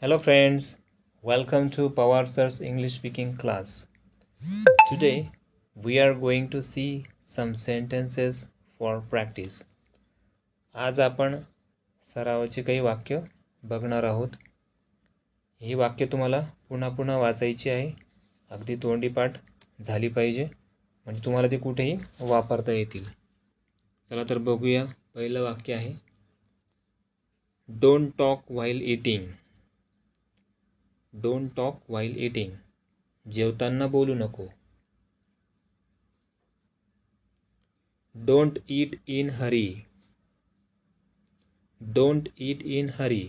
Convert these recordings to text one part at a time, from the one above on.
Hello friends, welcome to Power Sir's English speaking class. Today we are going to see some sentences for practice. आज आपण सरावाची काही वाक्य बघणार आहोत. ही वाक्य तुम्हाला पुन्हा पुन्हा वाचायची आहे. अगदी तोंडी पाठ झाली पाहिजे म्हणजे तुम्हाला ती कुठेही वापरता येतील. चला तर बघूया. पहिलं वाक्य आहे don't talk while eating. Don't talk while eating. जेवताना बोलू नको. Don't eat in hurry. Don't eat in hurry.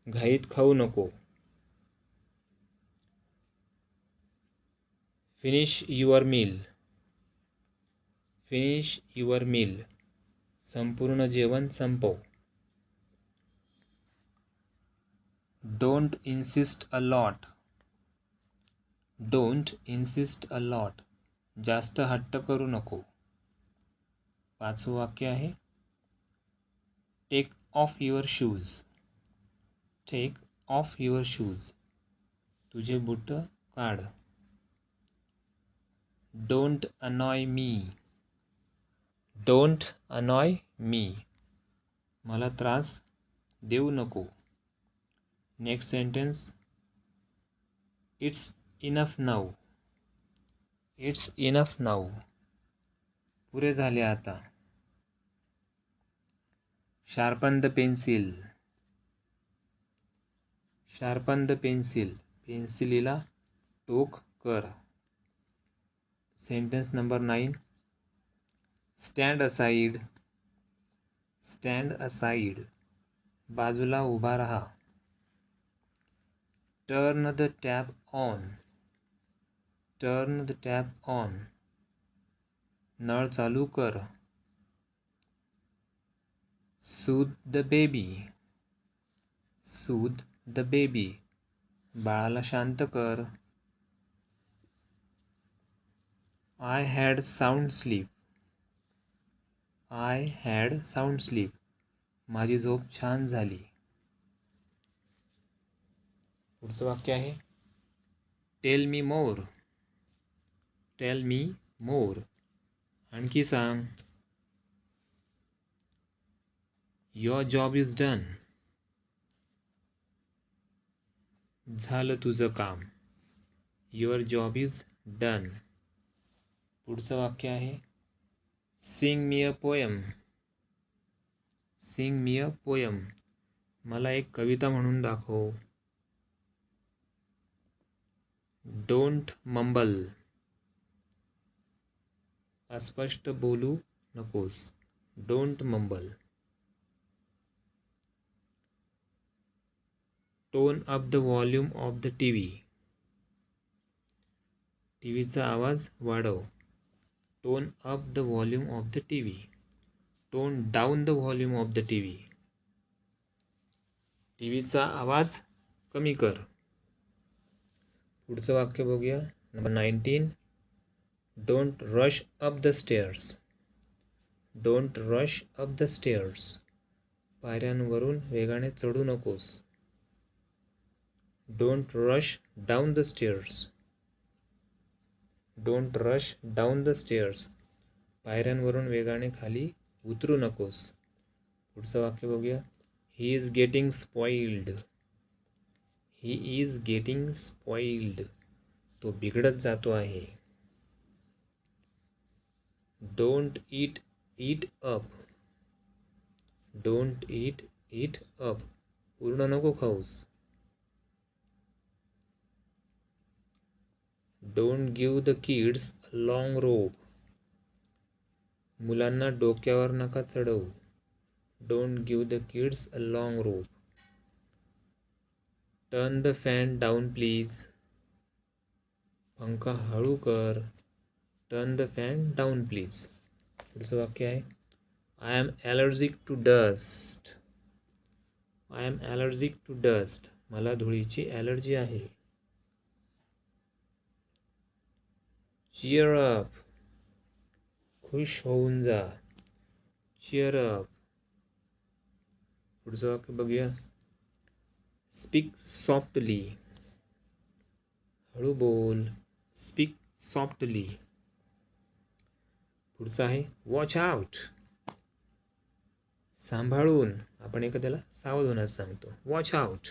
घाईत खाऊ नको. Finish your meal. Finish your meal. संपूर्ण जेवण संपव. Don't insist a lot. Don't insist a lot. जास्त हट्ट करू नको. पाचवं वाक्य आहे take off your shoes. Take off your shoes. तुझे बूट काढ. Don't annoy me. Don't annoy me. मला त्रास देऊ नको. Next sentence it's enough now. It's enough now. पुरे झाले आता. Sharpen the pencil. Sharpen the pencil. पेन्सिलीला टोक कर. Sentence number 9 stand aside. Stand aside. बाजूला उभा रहा. Turn the tap on. Turn the tap on. नळ चालू कर. Soothe the baby. Soothe the baby. बाळाला शांत कर. I had sound sleep. I had sound sleep. माझी झोप छान झाली. पुढचं वाक्य आहे टेल मी मोर. Tell me more. आणखी सांग. Your job is done. झालं तुझं काम. Your job is done. पुढचं वाक्य आहे sing me a poem. Sing me a poem. मला एक कविता म्हणून दाखव. Don't mumble. अस्पष्ट बोलू नकोस. Don't mumble. Tone up the volume of the TV. टीव्हीचा आवाज वाढव. Tone up the volume of the TV. Tone down the volume of the TV. टीव्हीचा आवाज कमी कर. पुढचं वाक्य बघूया. Number 19 don't rush up the stairs. Don't rush up the stairs. पायऱ्यांवरून वेगाने चढू नकोस. Don't rush down the stairs. Don't rush down the stairs. पायऱ्यांवरून वेगाने खाली उतरू नकोस. पुढचं वाक्य बघूया. He is getting spoiled. He is getting spoiled. तो बिघडत जातो आहे. Don't eat eat up. Don't eat eat up. पूर्ण नको खाऊस. Don't give the kids a long rope. मुलांना डोक्यावर नका चढवू. Don't give the kids a long rope. Turn the fan down please. पंखा हळू कर. Turn the fan down please. पुढचं वाक्य आहे I am allergic to dust. I am allergic to dust. मला धुळीची ॲलर्जी आहे. Cheer up. खुश होऊन जा. Cheer up. पुढचं वाक्य बघूया. स्पीक सॉफ्टली, हळू बोल. Speak softly. पुढचं आहे वॉच आउट, सांभाळून. आपण एखाद्याला सावध होण्यास सांगतो. Watch out.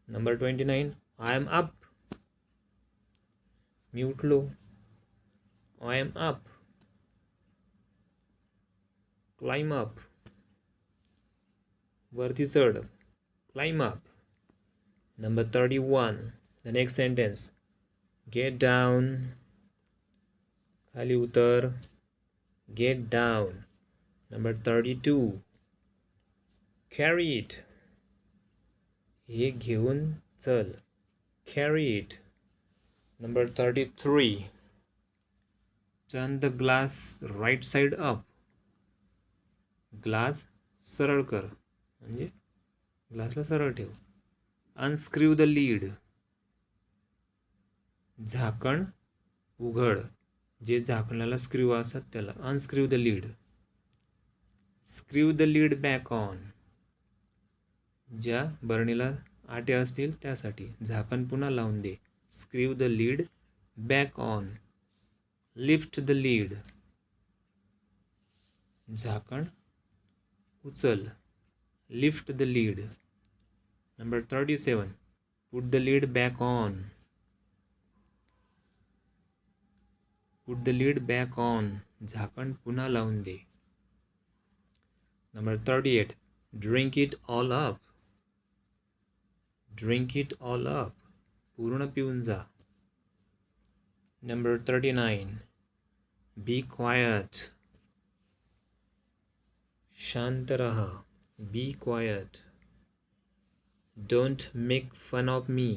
Number 29, I am up, मी उठलो. I am up. Climb up, वरती चढ. Climb up. Number 31, the next sentence, get down, खाली उतर. Get down. Number 32, carry it, हे घेऊन चल. Carry it. Number 33, turn the glass right side up, glass सरळ कर, म्हणजे ग्लासला सरळ ठेव. अनस्क्रीव द लीड, झाकण उघड. जे झाकणाला स्क्रीव असतात त्याला unscrew the lid. Screw the lid back on, ज्या बरणीला आटे असतील त्यासाठी झाकण पुन्हा लावून दे. Screw the lid back on. Lift the lid, झाकण उचल. Lift the lid. Number 37, put the lid back on. Put the lid back on, झाकण पुन्हा लावून दे. Number 38, drink it all up. Drink it all up, पूर्ण पिऊन जा. Number 39, be quiet, शांत रहा. बी quiet. Don't make fun of me.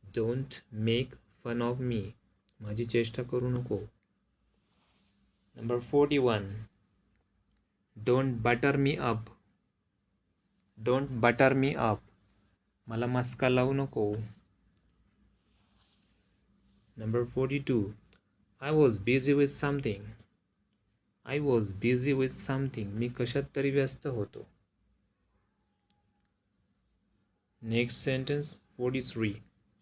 Don't make fun of me, माझी चेष्टा करू नको. Number 41, don't butter me up. Don't butter me up, मला मस्का लावू नको. Number 42, I was busy with something. I was busy with something, मी कशात तरी व्यस्त होतो. Next sentence 43,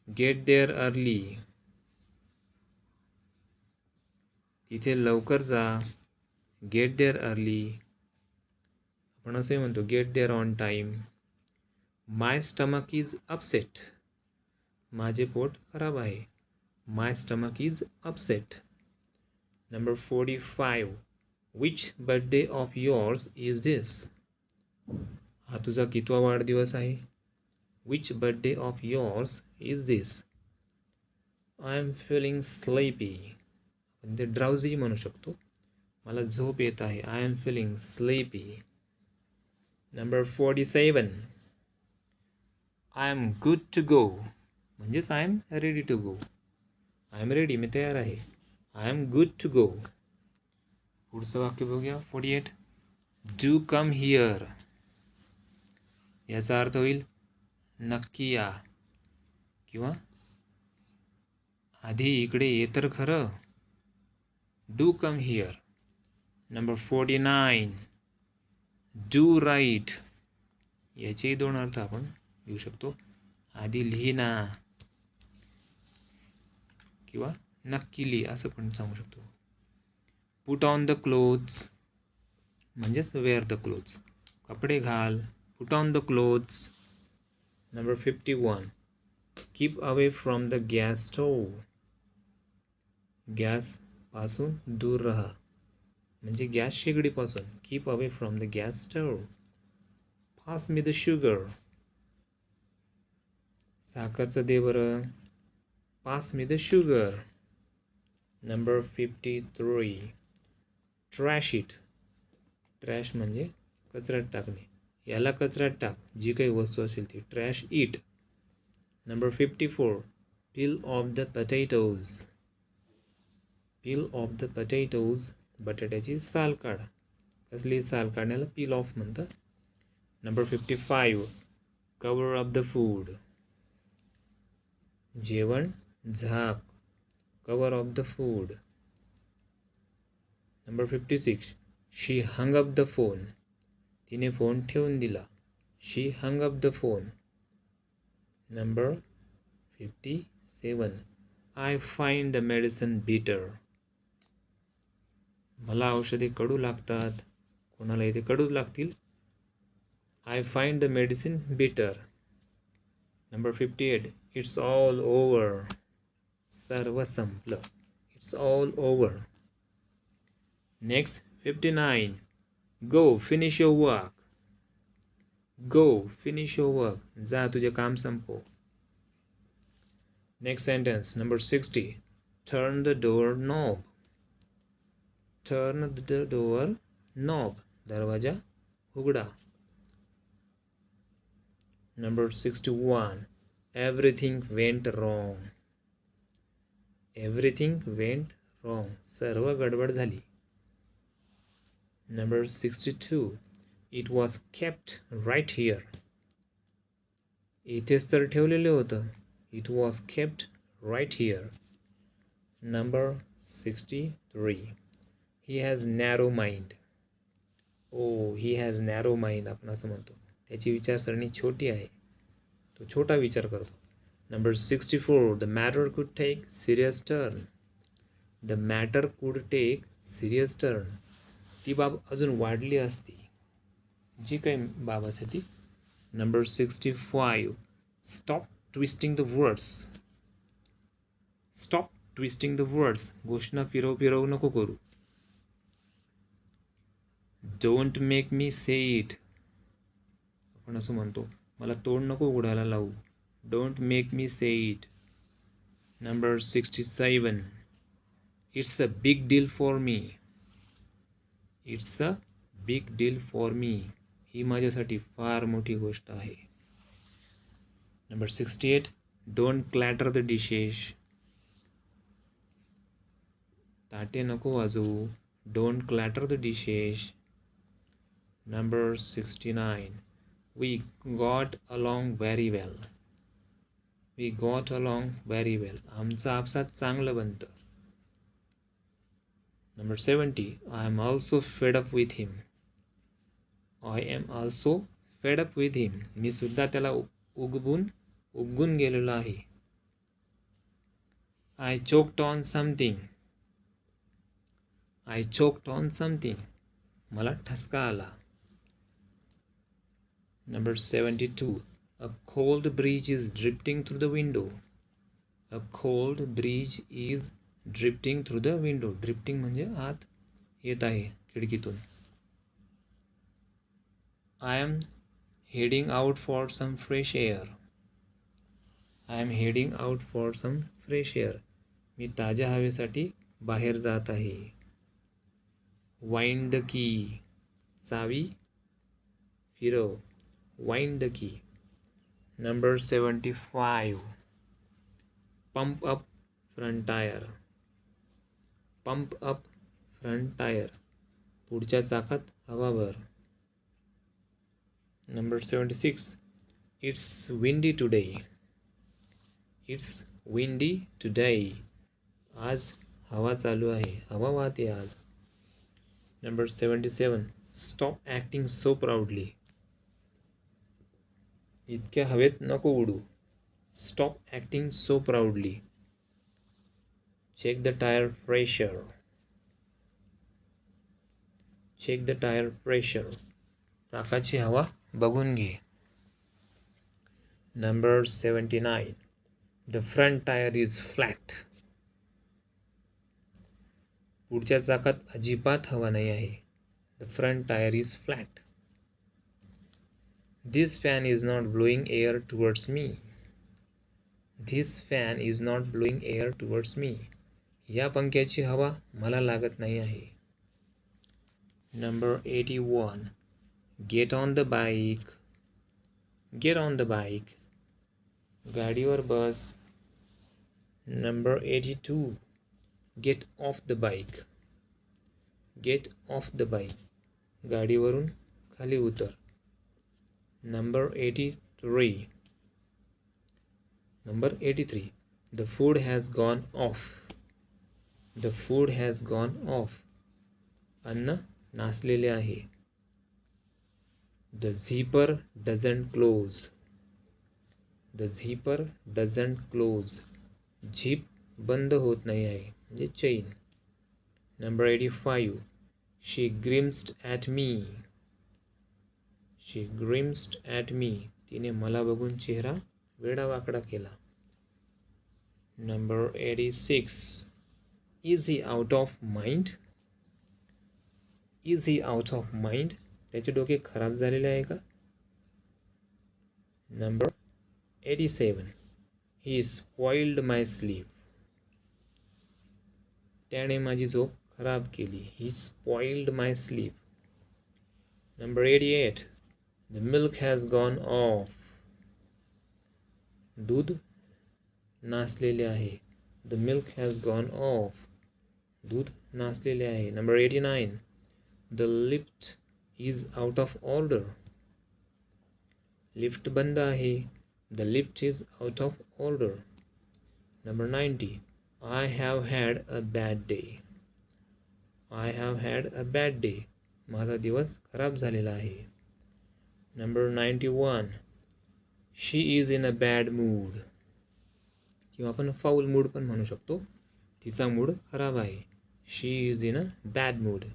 get there early. तिथे लवकर जा. Get there early. आपण असे म्हणतो get there on time. My stomach is upset, माझे पोट खराब आहे. My stomach is upset. Number 45, which birthday of yours is this. हा तुझा कितवा वाढदिवस आहे. Which birthday of yours is this. I am feeling sleepy, आपण ते ड्राउझी म्हणू शकतो. मला झोप येत आहे. I am feeling sleepy. Number 47, I am good to go, म्हणजेच I am ready to go. I am ready, मी तयार आहे. I am good to go. पुढचं वाक्य बघूया 48, डू कम हिअर. याचा अर्थ होईल नक्की या, किंवा आधी इकडे ये तर खरं. Do come here. Number 49, do right. याचेही दोन अर्थ आपण घेऊ शकतो. आधी लिही ना, किंवा नक्की लिही असं पण सांगू शकतो. पुट ऑन द क्लोथ्स, म्हणजेच वेअर द क्लोथ्स, कपडे घाल. Put on the clothes. Number 51, keep away from the gas stove. Gas पासून दूर राहा, म्हणजे गॅस शेगडीपासून. Keep away from the gas stove. Pass me the sugar. साखरचं दे बरं. Pass me the sugar. Number 53, trash it. Trash म्हणजे कचऱ्यात टाकणे. याला कचऱ्यात टाक, जी काही वस्तू असेल ती. Trash it. Number 54, peel of the potatoes. Peel of the potatoes, बटाट्याची साल काढ. कसली साल काढण्याला पील ऑफ म्हणतात. Number 55, cover up the food. जेवण झाक. Cover of the food. Number 56, she hung up the phone. तिने फोन ठेवून दिला. She hung up the phone. Number 57. I find the medicine bitter. मला औषधे कडू लागतात. कोणाला इथे कडू लागतील? I find the medicine bitter. Number 58. It's all over. सर्व संपलं. It's all over. Next 59. Go finish your work. Go finish your work. जा तुझे काम संपव. Next sentence. Number 60. Turn the door knob. Turn the door knob. दरवाजा उघडा. Number 61. Everything went wrong. Everything went wrong. सर्व गडबड झाली. Number 62. It was kept right here. इथेच तर ठेवलेले होतं. It was kept right here. Number 63. He has narrow mind. Oh, he has narrow mind आपण असं म्हणतो. त्याची विचारसरणी छोटी आहे. तो छोटा विचार करतो. Number 64. The matter could take serious turn. The matter could take serious turn. ती बाब अजून वाढली असती. जी काही बाब असेल ती. Number 65. Stop twisting the words. Stop twisting the words. घोषणा फिरव नको करू. Don't make me say it. आपण असं म्हणतो. मला तोंड नको उघडायला लावू. Don't make me say it. Number 67. It's a big deal for me. It's a big deal for me. ही माझ्यासाठी फार मोठी गोष्ट आहे. Number 68. Don't clatter the dishes. ताटे नको वाजवू. Don't clatter the dishes. Number 69. We got along very well. We got along very well. आमचं आपसात चांगलं बनतं. Number 70. I am also fed up with him. I am also fed up with him. मी सुद्धा त्याला उगून गेलेलो आहे. I choked on something. I choked on something. मला ठसका आला. Number 72. A cold breeze is drifting through the window. A cold breeze is drifting through the window. Drifting म्हणजे आत येत आहे खिडकीतून. I am heading out for some fresh air. I am heading out for some fresh air. मी ताज्या हवेसाठी बाहेर जात आहे. Wind the key. चावी फिरव. Wind the key. Number 75. Pump up front tire. Pump up front tire. पुढच्या चाकात हवा भर. Number 76. It's windy today. It's windy today. आज हवा चालू आहे. हवा वाहते आज. Number 77. Stop acting so proudly. इतक्या हवेत नको उडू. Stop acting so proudly. Check the tire pressure. Check the tire pressure. चाकाची हवा बघून घे. Number 79. The front tire is flat. पुढच्या चाकात अजिबात हवा नाही आहे. The front tire is flat. This fan is not blowing air towards me. This fan is not blowing air towards me. या पंख्याची हवा मला लागत नाही आहे. Number 81. Get on the bike. Get on the bike. गाडीवर बस. Number 82. Get off the bike. Get off the bike. गाडीवरून खाली उतर. Number 83. Number 83. The food has gone off. The food has gone off. अन्न नासलेले आहे. The zipper doesn't close. The zipper doesn't close. Zip बंद होत नाही आहे म्हणजे chain. Number 85. She grimaced at me. She grimaced at me. तिने मला बघून चेहरा वेडावाकडा केला. Number 86. Is he out of mind? Is he out of mind? त्याचे डोके खराब झालेले आहे का? Number 87. He spoiled my sleep. त्याने माझी झोप खराब केली. He spoiled my sleep. Number 88. The milk has gone off. दूध नासलेले आहे. The milk has gone off. दूध नासलेले आहे. Number 89. The lift is out of order. Lift बंद आहे. The lift is out of order. Number 90. I have had a bad day. I have had a bad day. माझा दिवस खराब झालेला आहे. Number 91. She is in a bad mood. किंवा आपण foul mood पण म्हणू शकतो. तिचा मूड खराब आहे. She is in a bad mood.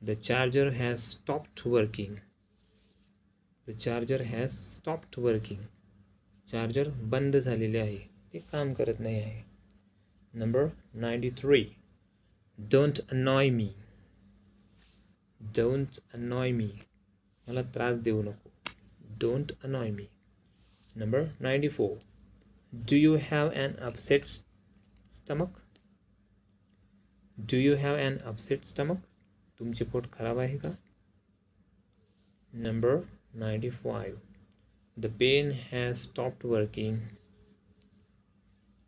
The charger has stopped working. The charger has stopped working. Charger बंद झालेले आहे. ते काम करत नाही आहे. Number 93. Don't annoy me. Don't annoy me. मला त्रास देऊ नको. Don't annoy me. Number 94. Do you have an upset stomach? Do you have an upset stomach? तुमचे पोट खराब आहे का? Number 95. The pen has stopped working.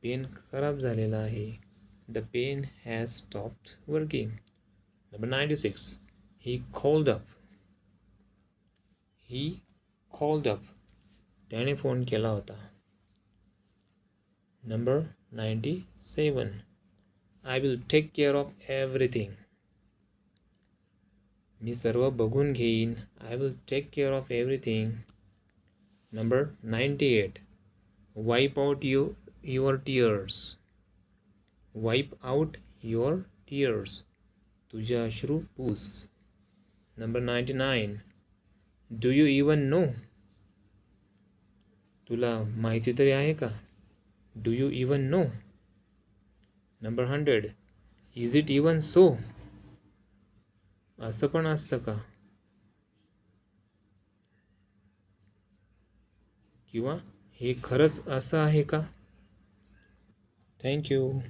Pen खराब झालेला आहे. The pen has stopped working. Number 96. He called up. He called up. त्याने phone केला होता. Number 97. I will take care of everything. मी सर्व बघून घेईन. I will take care of everything. Number 98. Wipe out your tears. Wipe out your tears. तुझे अश्रू पुस. Number 99. Do you even know? तुला माहिती तरी आहे का? Do you even know? Number 100. Is it even so? असं पण असतं का? किंवा हे खरंच असं आहे का? Thank you.